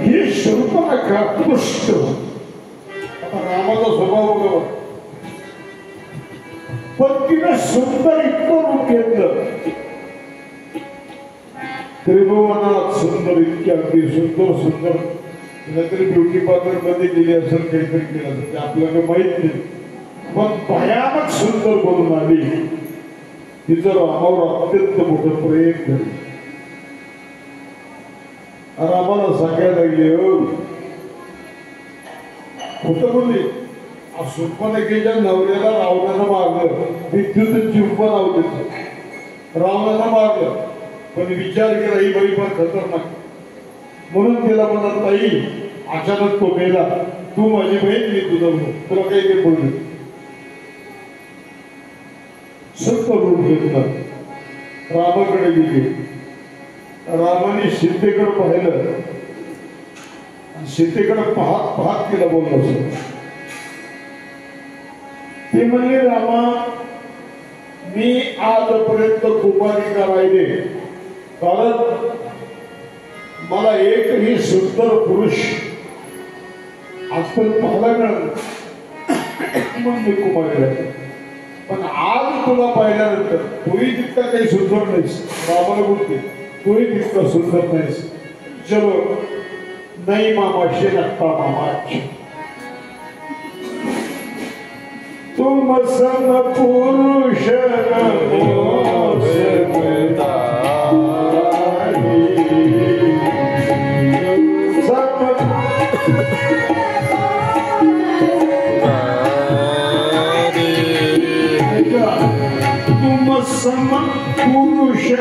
ही शूर्पणखा पुष्ट रामाचा स्वभाव बघा पण तिने सुंदर इतकं रूप घेतलं त्रिभुवनात सुंदर इतकी अगदी सुंदर काहीतरी ब्युटी पार्लर मध्ये गेली असेल काहीतरी केलं असेल ते आपल्याला माहित नाही पण भयानक सुंदर बनून आली तिचं रामावर अत्यंत मोठं प्रेम झालं आणि आम्हाला सांगायला लागले होतं बोलली शूर्पणखेच्या नवऱ्याला रावणानं मारलं विद्युत जीव लावले रावणानं मारलं पण विचार केला ही बाई फार खतरनाक म्हणून तिला म्हणत ताई अचानक तो मेला तू माझी बहीण मी तुझं तुला काही ते बोलले सत्य रूप घेतलं रामाकडे गेली रामाने सीतेकडे पाहिलं सीतेकडे पाहत पाहत तिला बोललं ते म्हणले रामा मी आजपर्यंत कुमारिका राहिले कारण मला एकही सुंदर पुरुष आजपर्यंत पाहायला मिळालं म्हणून मी कुमारी राहिले पण आज तुला पाहिल्यानंतर तोही तितका काही सुंदर नाहीस रामाला बोलते तोही तितका सुंदर नाहीस चलो नाही मामाशी नक्का मामाची तुम सम पुरुष तुम सम पुरुष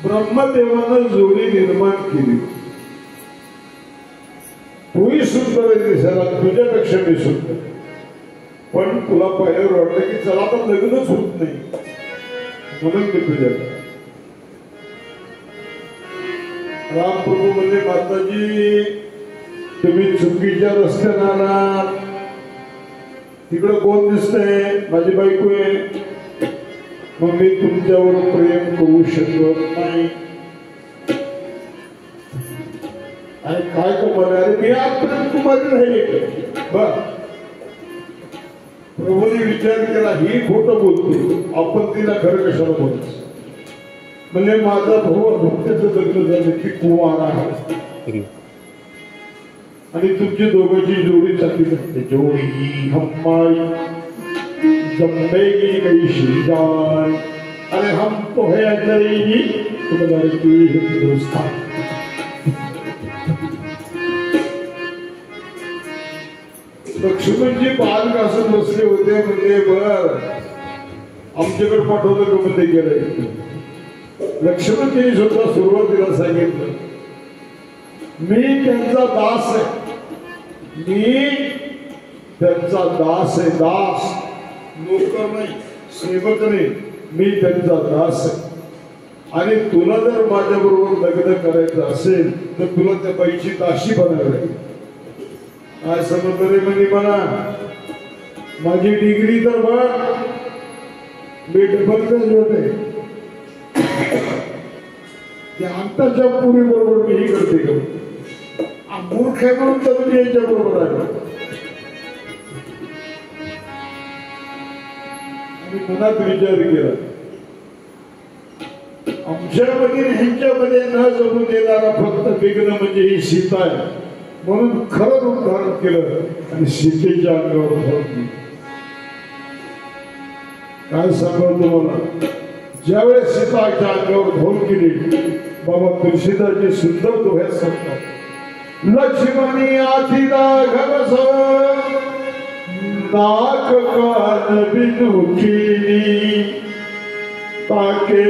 ब्रह्मदेवानं जोडी निर्माण केली तूही सुंदर आहे दिसायला तुझ्यापेक्षा मी सुंदर पण तुला पाहिल्यावर वाटलं की चला तर लग्नच होत नाही म्हणून मी तुझ्याकडे रामप्रभू म्हणजे माताजी तुम्ही चुकीच्या रस्त्याने आलात तिकडं कोण दिसतंय माझी बायको आहे मग मी तुमच्यावर प्रेम करू शकत नाही आणि काय कुमार अरे मी आजपर्यंत कुमारी राहिले बर प्रभूने विचार केला ही खोटं बोलतो आपण तिला खरं कशाला बोलतो म्हणजे माझा भाऊ भक्तीचं लग्न झालं की कुमार आहे आणि तुमची दोघांची जोडी चांगली नसते जोडी हमारी जमेगी गई श्रीजान अरे हम तो है अंग्रेजी तुम लड़की हिंदुस्तान लक्ष्मणजी पाल घासून बसले होते म्हणजे बर आमच्याकडे पाठवलं का मध्ये गेलं. लक्ष्मणजींनी सुद्धा सुरुवातीला सांगितलं मी त्यांचा दास आहे, मी त्यांचा दास आहे, दास नोकर नाही, सेवक नाही, मी त्यांचा दास आहे. आणि तुला जर माझ्या बरोबर लग्न करायचं असेल तर तुला त्या बाईची दाशी बनावी. काय समजलं रे म्हणजे मला माझी डिग्री तर बघ मी डबलच होते आताच्या पुरी बरोबर मी ही करते का मूर्ख आहे म्हणून तर मी याच्या बरोबर आहे. आणि मनात विचार केला आमच्यामध्ये ह्यांच्यामध्ये न जमून देणारा फक्त विघ्न म्हणजे ही सीता आहे म्हणून खरं रूप धारण केलं आणि सीतेच्या अंगावर धरली. काय सांगतो मला ज्यावेळेस सीताच्या अंगावर धोल केली बाबा तुळशीदासजी सुंदर दोह्यात सांगतात लक्ष्मणी आधी घरस नाक कान बिनुखिनी ताके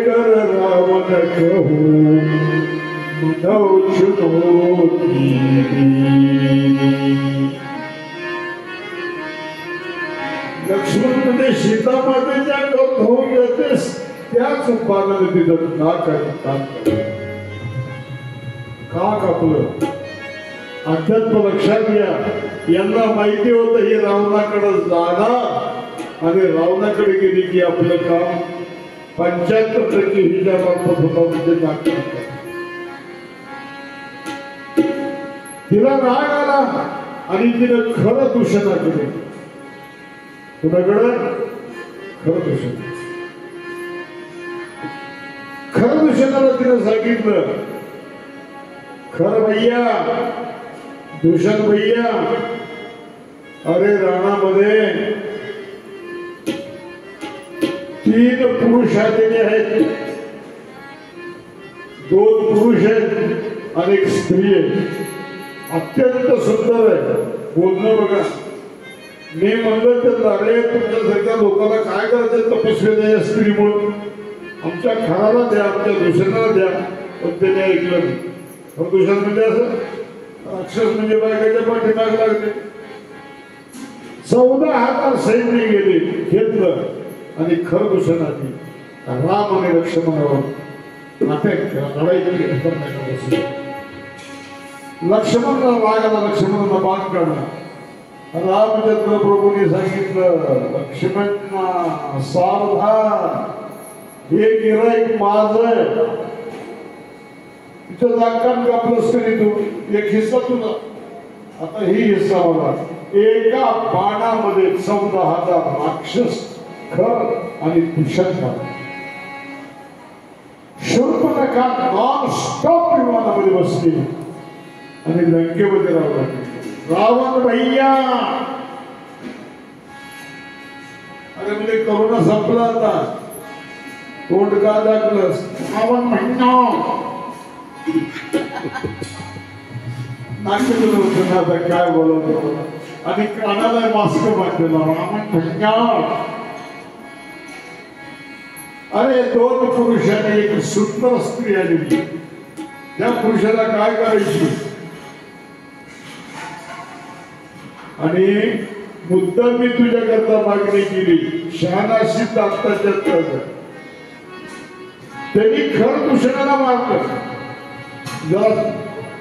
कर रावण कहू मनौ चुनौती. लक्ष्मण म्हणजे सीता मातेच्या धोऊन येतेस त्याच उत्पादन तिथं नाक का कापलं. अध्यात्म लक्षात घ्या यांना माहिती होतं हे रावणाकडे जाणार आणि रावणाकडे गेली की आपलं काम 75% हिच्या मार्फत होता म्हणजे नाक. तिला राग आला आणि तिने खरं दूषणा केली. कुणाकडं खरं दूषण खरं दूषणाला तिने सांगितलं खरं भैया दूषण भैया अरे राणामध्ये 3 पुरुष आलेले आहेत, 2 पुरुष आहेत आणि 1 स्त्री आहे. अत्यंत सुंदर आहे बोलणं बघा. मी म्हणलं तर अरे तुमच्यासारख्या लोकांना काय करायचं तपस्वी द्या स्त्री म्हणून आमच्या खराला द्या आमच्या दूषणाला द्या. पण त्याने ऐकलं नाही. दूषण म्हणजे असं राक्षस म्हणजे बायकाच्या पाठीमाग लागले. 14,000 सैन्य गेले घेतलं आणि खरं दूषण आली. राम आणि लक्ष्मणावर अटॅक केला लढाई केली. लक्ष्मणला राग आला लक्ष्मणाला बाण काढला. रामचंद्र प्रभूंनी सांगितलं लक्ष्मण सावधान हे गिराईक माझं तिथं जागकान कापलंस तरी तू 1 हिस्सा तुला आता ही हिस्सा मला. एका बाणामध्ये 14,000 राक्षस खर आणि तुषण शूर्पणखा नॉन स्टॉप विमानामध्ये बसली आणि लंकेमध्ये राहू. रावण भैया अरे म्हणजे करोना संपला आता तोंड का दाखलस रावण म्हणणं नाट्य होतं आता काय बोलवतो आणि कानाला मास्क बांधलेला रावण म्हणणं. अरे 2 पुरुषांनी 1 सुंदर स्त्री आलेली त्या पुरुषाला काय करायची आणि मुद्दा मी तुझ्याकरता मागणी केली. शहाणाशी आत्ताच्या त्यांनी खर दूषणाला मारलं. जरा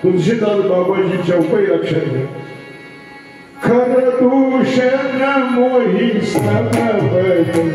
तुळशीदास बाबाची चौपाई लक्षात घ्या. खर दूषण मोही भगवान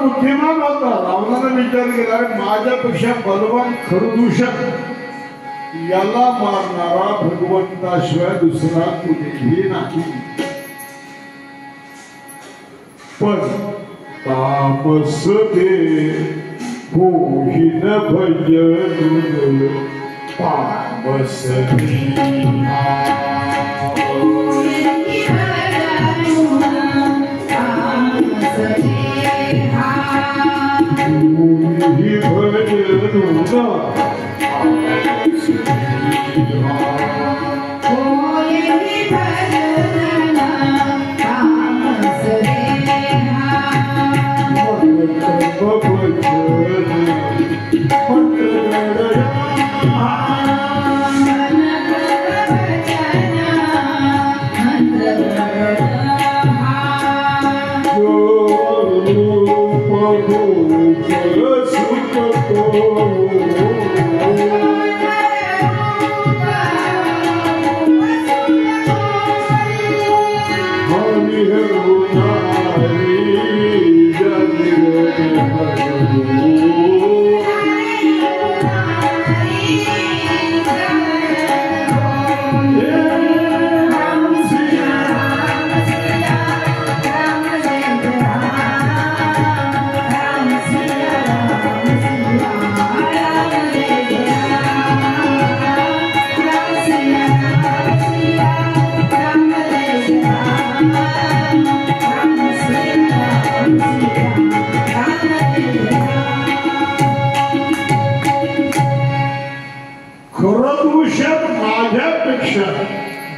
बुद्धिमान होता. रावणाने विचार केला माझ्यापेक्षा बलवान खरदूषण याला मारणारा भगवंताशिवाय दुसरा कुणीही नाही. पण तामस दे होईन भजन तामस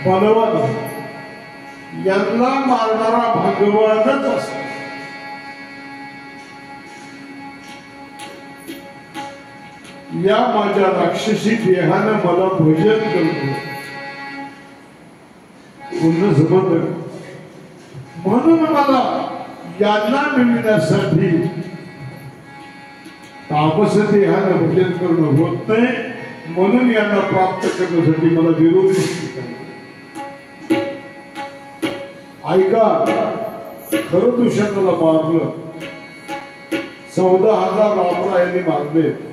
बलवान यांना मारणारा भगवानच असतो. या माझ्या राक्षसी देहानं मला भजन करतो पूर्ण जमत म्हणून मला यांना मिळण्यासाठी तापस देहानं भजन करणं होत नाही. म्हणून यांना प्राप्त करण्यासाठी मला विरोधी ऐका. खरदूषणाला मारलं 14,000 रावणा यांनी मारले.